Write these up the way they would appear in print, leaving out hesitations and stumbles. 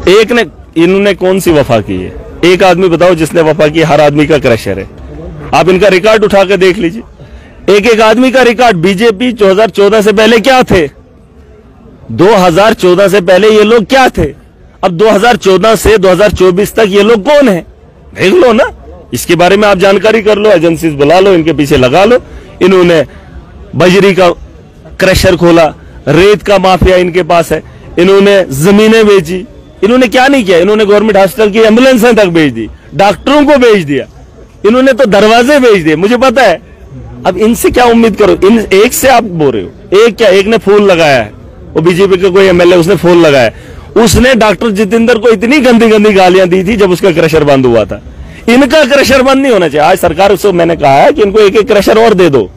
एक ने, इन्होंने कौन सी वफा की है? एक आदमी बताओ जिसने वफा की। हर आदमी का क्रशर है। आप इनका रिकॉर्ड उठा के देख लीजिए, एक एक आदमी का रिकॉर्ड। बीजेपी 2014 से पहले क्या थे? 2014 से पहले ये लोग क्या थे? अब 2014 से 2024 तक ये लोग कौन है? देख लो ना, इसके बारे में आप जानकारी कर लो, एजेंसीज बुला लो, इनके पीछे लगा लो। इन्होंने बजरी का क्रशर खोला, रेत का माफिया इनके पास है, इन्होंने जमीनें बेची। इन्होंने क्या नहीं किया? इन्होंने गवर्नमेंट हॉस्पिटल की एम्बुलेंसें तक बेच दी, डॉक्टरों को बेच दिया, इन्होंने तो दरवाजे बेच दिए, मुझे पता है। अब इनसे क्या उम्मीद करो? इन एक से आप बोल रहे हो, एक क्या, एक ने फूल लगाया है, वो बीजेपी का कोई एमएलए, उसने फूल लगाया, उसने डॉक्टर जितेंद्र को इतनी गंदी गंदी गालियां दी थी जब उसका क्रशर बंद हुआ था। इनका क्रशर बंद नहीं होना चाहिए। आज सरकार से मैंने कहा है कि इनको एक एक क्रशर और दे दो,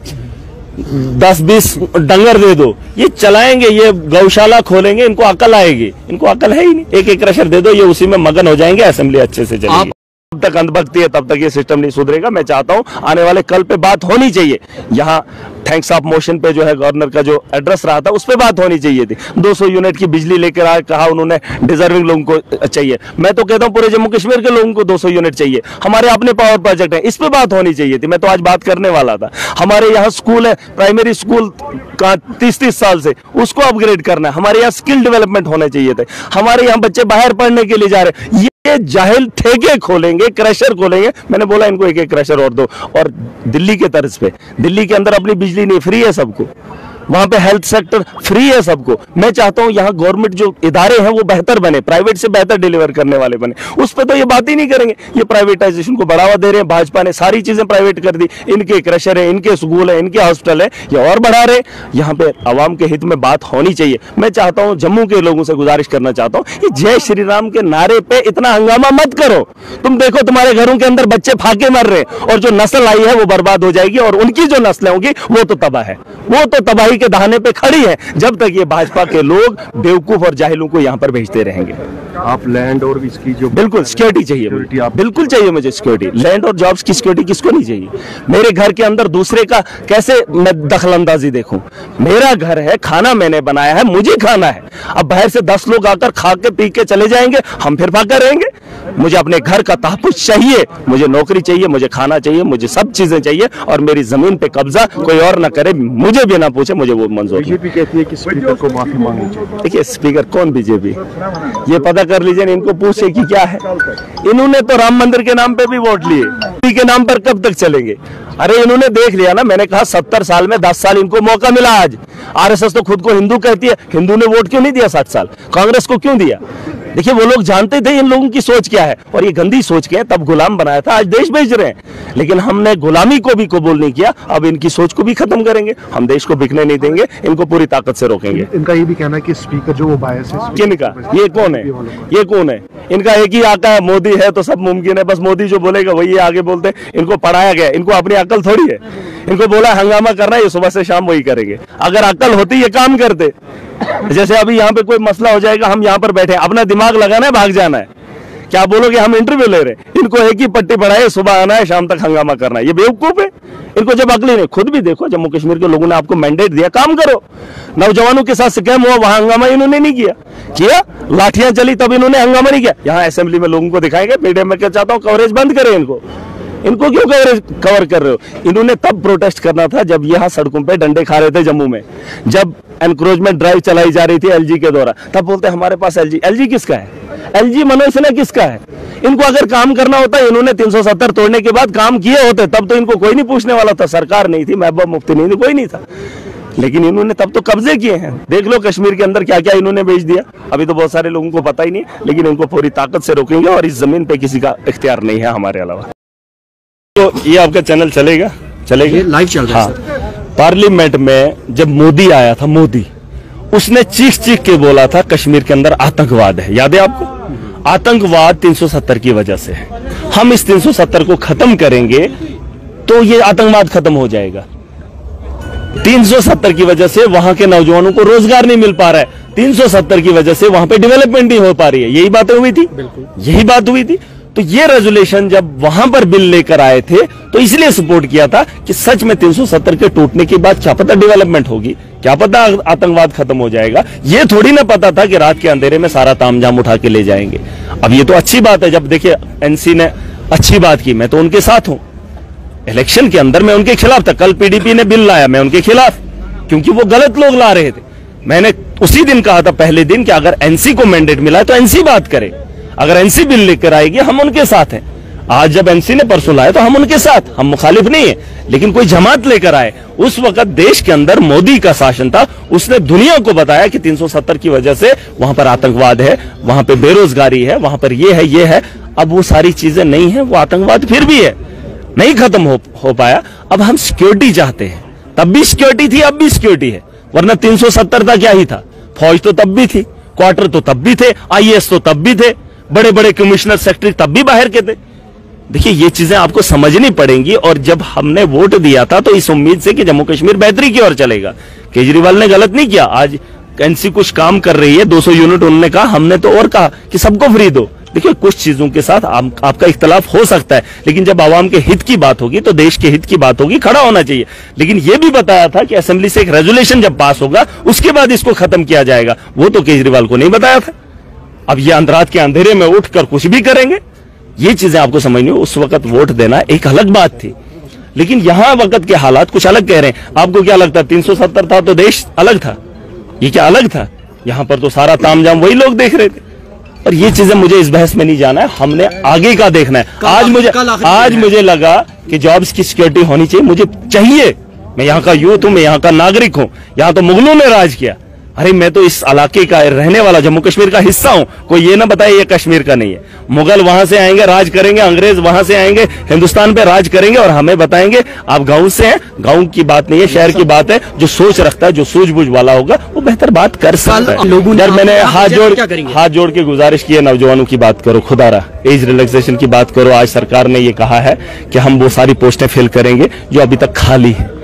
10-20 डंगर दे दो, ये चलाएंगे, ये गौशाला खोलेंगे, इनको अकल आएगी। इनको अकल है ही नहीं। एक एक क्रशर दे दो, ये उसी में मगन हो जाएंगे, असेंबली अच्छे से चलेगी। जब तक अंधभक्ति है तब तक ये सिस्टम नहीं सुधरेगा। मैं चाहता हूं आने वाले कल पे बात होनी चाहिए। यहाँ थैंक्स ऑफ मोशन पे जो है गवर्नर का जो एड्रेस रहा था उस पे बात होनी चाहिए थी। 200 यूनिट की बिजली लेकर आए, कहा उन्होंने डिजर्विंग लोगों को चाहिए। मैं तो कहता हूं पूरे जम्मू कश्मीर के लोगों को 200 यूनिट चाहिए। हमारे अपने पावर प्रोजेक्ट है, इस पे बात होनी चाहिए थी। मैं तो आज बात करने वाला था। हमारे यहाँ स्कूल है, प्राइमरी स्कूल का 30-30 साल से, उसको अपग्रेड करना है। हमारे यहाँ स्किल डेवलपमेंट होने चाहिए थे। हमारे यहाँ बच्चे बाहर पढ़ने के लिए जा रहे हैं, ये जाहिल ठेके खोलेंगे, क्रशर खोलेंगे। मैंने बोला इनको एक एक क्रशर और दो। और दिल्ली के तर्ज पे, दिल्ली के अंदर अपनी बिजली नहीं, फ्री है सबको, वहां पे हेल्थ सेक्टर फ्री है सबको। मैं चाहता हूं यहाँ गवर्नमेंट जो इदारे हैं वो बेहतर बने, प्राइवेट से बेहतर डिलीवर करने वाले बने। उस पर तो ये बात ही नहीं करेंगे। ये प्राइवेटाइजेशन को बढ़ावा दे रहे हैं, भाजपा ने सारी चीजें प्राइवेट कर दी। इनके क्रशर है, इनके स्कूल है, इनके हॉस्पिटल है, ये और बढ़ा रहे। यहाँ पे आवाम के हित में बात होनी चाहिए। मैं चाहता हूँ, जम्मू के लोगों से गुजारिश करना चाहता हूँ, ये जय श्री राम के नारे पे इतना हंगामा मत करो। तुम देखो तुम्हारे घरों के अंदर बच्चे फाके मर रहे, और जो नस्ल आई है वो बर्बाद हो जाएगी, और उनकी जो नस्लें होंगी वो तो तबाह है, वो तो तबाही के दहाने पे खड़ी है। जब तक ये भाजपा के लोग बेवकूफ और जाहिलों को यहाँ पर भेजते रहेंगे। आप लैंड और इसकी जो बिल्कुल सिक्योरिटी चाहिए, बिल्कुल चाहिए मुझे सिक्योरिटी। लैंड और जॉब्स की सिक्योरिटी किसको नहीं चाहिए? मेरे घर के अंदर दूसरे का कैसे मैं दखलंदाजी देखूं? मेरा घर है, खाना मैंने बनाया है, मुझे खाना है। अब बाहर से 10 लोग आकर खा के पी के चले जाएंगे, हम फिर फाका रहेंगे? मुझे अपने घर का तहफ्फुज़ चाहिए, मुझे नौकरी चाहिए, मुझे खाना चाहिए, मुझे सब चीजें चाहिए, और मेरी जमीन पे कब्जा कोई और ना करे, मुझे भी ना पूछे, मुझे वो मंजूर। बीजेपी कहती है कि स्पीकर को माफी मांगनी चाहिए। देखिए स्पीकर कौन बीजेपी, ये पता कर लीजिए, इनको पूछे कि क्या है। इन्होंने तो राम मंदिर के नाम पे भी वोट लिए, के नाम पर कब तक चलेंगे? अरे इन्होंने देख लिया ना, मैंने कहा 70 साल में 10 साल इनको मौका मिला। आज आरएसएस तो खुद को हिंदू कहती है, हिंदू ने वोट क्यों नहीं दिया 60 साल? कांग्रेस को क्यों दिया? देखिए वो लोग जानते थे इन लोगों की सोच क्या है, और ये गंदी सोच के तब गुलाम बनाया था, आज देश बेच रहे हैं। लेकिन हमने गुलामी को भी कबूल नहीं किया, अब इनकी सोच को भी खत्म करेंगे। हम देश को बिकने नहीं देंगे, इनको पूरी ताकत से रोकेंगे। इनका ये भी कहना है कि स्पीकर जो वो बायस है। किनका? ये कौन है? ये कौन है? इनका एक ही आका है, मोदी है तो सब मुमकिन है। बस मोदी जो बोलेगा वही आगे बोलते। इनको पढ़ाया गया, इनको अपनी अकल थोड़ी है। इनको बोला हंगामा करना है, ये सुबह से शाम वही करेंगे। अगर अकल होती ये काम करते। जैसे अभी यहाँ पे कोई मसला हो जाएगा, हम यहाँ पर बैठे, अपना दिमाग लगाना है, भाग जाना है। क्या बोलोगे? हम इंटरव्यू ले रहे हैं। इनको एक ही पट्टी पढ़ाए, सुबह आना है, शाम तक हंगामा करना है। ये बेवकूफ है। इनको जब अकल नहीं, खुद भी देखो, जम्मू कश्मीर के लोगों ने आपको मैंडेट दिया, काम करो। नौजवानों के साथ स्कैम हुआ, वहां हंगामा इन्होंने नहीं किया। लाठियां चली तब इन्होंने हंगामा नहीं किया। यहाँ असेंबली में लोगों को दिखाएंगे, मीडिया में क्या चाहता हूँ, कवरेज बंद करें इनको क्यों कवर कर रहे हो? इन्होंने तब प्रोटेस्ट करना था जब यहाँ सड़कों पे डंडे खा रहे थे जम्मू में, जब एनक्रोचमेंट ड्राइव चलाई जा रही थी एलजी के द्वारा। तब बोलते हमारे पास एलजी किसका है? एलजी मनोज सिन्हा किसका है? इनको अगर काम करना होता, इन्होंने 370 तोड़ने के बाद काम किए होते, तब तो इनको कोई नहीं पूछने वाला था। सरकार नहीं थी, महबूबा मुफ्ती नहीं थी, कोई नहीं था। लेकिन इन्होंने तब तो कब्जे किए हैं। देख लो कश्मीर के अंदर क्या क्या इन्होंने बेच दिया। अभी तो बहुत सारे लोगों को पता ही नहीं, लेकिन इनको पूरी ताकत से रोकेंगे, और इस जमीन पे किसी का इख्तियार नहीं है हमारे अलावा। तो ये आपका चैनल चलेगा लाइव चल रहा है। हाँ, पार्लियामेंट में जब मोदी आया था, मोदी उसने चीख के बोला था कश्मीर के अंदर आतंकवाद है। याद है आपको? आतंकवाद 370 की वजह से है। हम इस 370 को खत्म करेंगे तो ये आतंकवाद खत्म हो जाएगा। 370 की वजह से वहां के नौजवानों को रोजगार नहीं मिल पा रहा है, 370 की वजह से वहां पे डेवलपमेंट नहीं हो पा रही है। यही बातें हुई थी, यही बात हुई थी। तो ये रेजोल्यूशन जब वहां पर बिल लेकर आए थे तो इसलिए सपोर्ट किया था कि सच में 370 के टूटने के बाद क्या पता डेवलपमेंट होगी। क्या पता आतंकवाद खत्म हो जाएगा। ये थोड़ी ना पता था कि रात के अंधेरे में सारा तामझाम उठा के ले जाएंगे। अब ये तो अच्छी बात है, जब देखिए एनसी ने अच्छी बात की, मैं तो उनके साथ हूं। इलेक्शन के अंदर मैं उनके खिलाफ था, कल पीडीपी ने बिल लाया, मैं उनके खिलाफ, क्योंकि वो गलत लोग ला रहे थे। मैंने उसी दिन कहा था, पहले दिन, कि अगर एनसी को मैंडेट मिला है तो एनसी बात करे, अगर एनसी बिल लेकर आएगी हम उनके साथ हैं। आज जब एनसी ने परसों लाया तो हम उनके साथ, हम मुखालिफ नहीं है, लेकिन कोई जमात लेकर आए। उस वक्त देश के अंदर मोदी का शासन था, उसने दुनिया को बताया कि 370 की वजह से वहां पर आतंकवाद है, वहां पर बेरोजगारी है, वहां पर ये है, ये है। अब वो सारी चीजें नहीं है, वो आतंकवाद फिर भी है, नहीं खत्म हो पाया। अब हम सिक्योरिटी चाहते हैं, तब भी सिक्योरिटी थी, अब भी सिक्योरिटी है, वरना 370 था क्या ही था। फौज तो तब भी थी, क्वार्टर तो तब भी थे, आईएएस तो तब भी थे, बड़े बड़े कमिश्नर सेक्रेटरी तब भी बाहर के थे। देखिए ये चीजें आपको समझनी पड़ेंगी। और जब हमने वोट दिया था तो इस उम्मीद से कि जम्मू कश्मीर बेहतरी की ओर चलेगा। केजरीवाल ने गलत नहीं किया, आज एनसी कुछ काम कर रही है, 200 यूनिट उन्होंने कहा, हमने तो और कहा कि सबको फ्री दो। देखिए कुछ चीजों के साथ आपका इख्तलाफ हो सकता है, लेकिन जब आवाम के हित की बात होगी तो देश के हित की बात होगी, खड़ा होना चाहिए। लेकिन यह भी बताया था कि असेंबली से एक रेजोल्यूशन जब पास होगा उसके बाद इसको खत्म किया जाएगा, वो तो केजरीवाल को नहीं बताया था। अब ये अंधरात के अंधेरे में उठकर कुछ भी करेंगे, ये चीजें आपको समझनी हो। उस वक्त वोट देना एक अलग बात थी, लेकिन यहां वक्त के हालात कुछ अलग कह रहे हैं। आपको क्या लगता है 370 था तो देश अलग था? ये क्या अलग था? यहां पर तो सारा तामझाम वही लोग देख रहे थे। और ये चीजें मुझे इस बहस में नहीं जाना है, हमने आगे का देखना है। आज मुझे लगा कि जॉब्स की सिक्योरिटी होनी चाहिए, मुझे चाहिए। मैं यहाँ का यूथ हूं, मैं यहाँ का नागरिक हूं, यहाँ तो मुगलों ने राज किया। अरे मैं तो इस इलाके का रहने वाला, जम्मू कश्मीर का हिस्सा हूं। कोई ये ना बताए ये कश्मीर का नहीं है। मुगल वहां से आएंगे, राज करेंगे, अंग्रेज वहां से आएंगे, हिंदुस्तान पे राज करेंगे और हमें बताएंगे आप गांव से हैं। गांव की बात नहीं है, शहर की बात है। जो सोच रखता है, जो सूझबूझ वाला होगा, वो बेहतर बात कर सकता है। यार मैंने हाथ जोड़ के गुजारिश की है, नौजवानों की बात करो, खुदारा एज रिलैक्सेशन की बात करो। आज सरकार ने ये कहा है कि हम वो सारी पोस्टें फिल करेंगे जो अभी तक खाली है।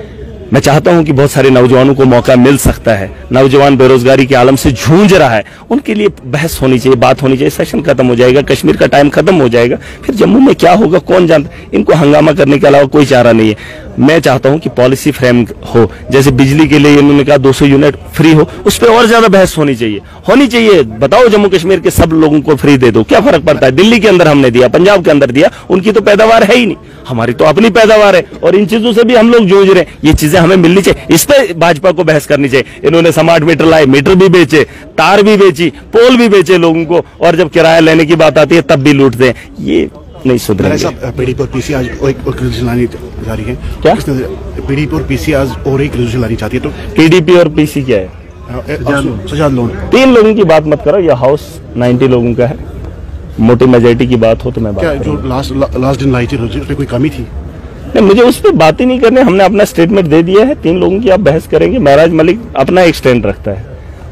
मैं चाहता हूं कि बहुत सारे नौजवानों को मौका मिल सकता है। नौजवान बेरोजगारी के आलम से जूझ रहा है, उनके लिए बहस होनी चाहिए, बात होनी चाहिए। सेशन खत्म हो जाएगा, कश्मीर का टाइम खत्म हो जाएगा, फिर जम्मू में क्या होगा कौन जानता। इनको हंगामा करने के अलावा कोई चारा नहीं है। मैं चाहता हूं कि पॉलिसी फ्रेम हो, जैसे बिजली के लिए इन्होंने कहा 200 यूनिट फ्री हो, उस पर और ज्यादा बहस होनी चाहिए। बताओ जम्मू कश्मीर के सब लोगों को फ्री दे दो, क्या फर्क पड़ता है? दिल्ली के अंदर हमने दिया, पंजाब के अंदर दिया, उनकी तो पैदावार है ही नहीं, हमारी तो अपनी पैदावार है। और इन चीजों से भी हम लोग जूझ रहे हैं, ये चीजें हमें मिलनी चाहिए। इस पे भाजपा को बहस करनी चाहिए। इन्होंने स्मार्ट मीटर लाए, मीटर भी बेचे, तार भी बेची, पोल भी बेचे लोगों को, और जब किराया लेने की बात आती है तब भी लूटते हैं। ये नहीं सुधरेंगे। पीडीपी और पीसी आज एक रेजोल्यूशन लानी जा रही है। क्या पीडीपी और पीसी आज और एक रेजोल्यूशन लानी चाहती है? तो पीडीपी और पीसी क्या है? सजाद लोन 3 लोगों की बात मत करो, यह हाउस 90 लोगों का है। मोटी मेजोरिटी की बात हो तो मैं बात क्या जो लास्ट दिन लाई थी उसमें कोई कमी थी? नहीं, मुझे उस पर बात ही नहीं करनी। हमने अपना स्टेटमेंट दे दिया है। 3 लोगों की आप बहस करेंगे, महराज मलिक अपना एक स्टैंड रखता है,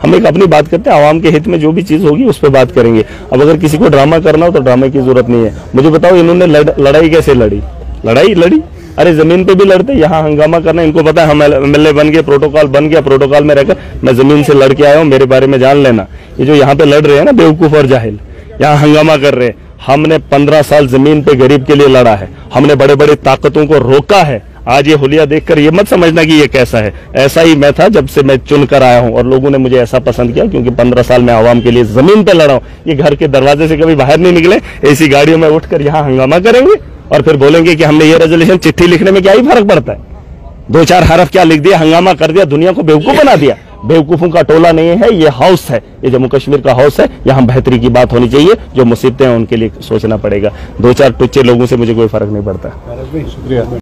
हम एक अपनी बात करते हैं। आवाम के हित में जो भी चीज होगी उस पर बात करेंगे। अब अगर किसी को ड्रामा करना हो तो ड्रामे की जरूरत नहीं है। मुझे बताओ इन्होंने लड़ाई कैसे लड़ी? लड़ी अरे जमीन पे भी लड़ते, यहाँ हंगामा करना। इनको पता है हम एमएलए बन गए, प्रोटोकॉल बन गया, प्रोटोकॉल में रहकर मैं जमीन से लड़ के आया हूँ, मेरे बारे में जान लेना। ये जो यहाँ पे लड़ रहे हैं ना बेवकूफ और जाहिल, यहाँ हंगामा कर रहे हैं। हमने 15 साल जमीन पे गरीब के लिए लड़ा है, हमने बड़े बड़े ताकतों को रोका है। आज ये हुलिया देखकर ये मत समझना कि ये कैसा है। ऐसा ही मैं था जब से मैं चुन कर आया हूं, और लोगों ने मुझे ऐसा पसंद किया क्योंकि 15 साल में आवाम के लिए जमीन पे लड़ा हूं। ये घर के दरवाजे से कभी बाहर नहीं निकले, ऐसी गाड़ियों में उठकर यहाँ हंगामा करेंगे और फिर बोलेंगे कि हमने ये रेजोल्यूशन। चिट्ठी लिखने में क्या ही फर्क पड़ता है? 2-4 हरफ क्या लिख दिया, हंगामा कर दिया, दुनिया को बेवकूफ बना दिया। बेवकूफों का टोला नहीं है, ये हाउस है, ये जम्मू कश्मीर का हाउस है। यहाँ बेहतरी की बात होनी चाहिए, जो मुसीबतें हैं उनके लिए सोचना पड़ेगा। 2-4 टुच्चे लोगों से मुझे कोई फर्क नहीं पड़ता।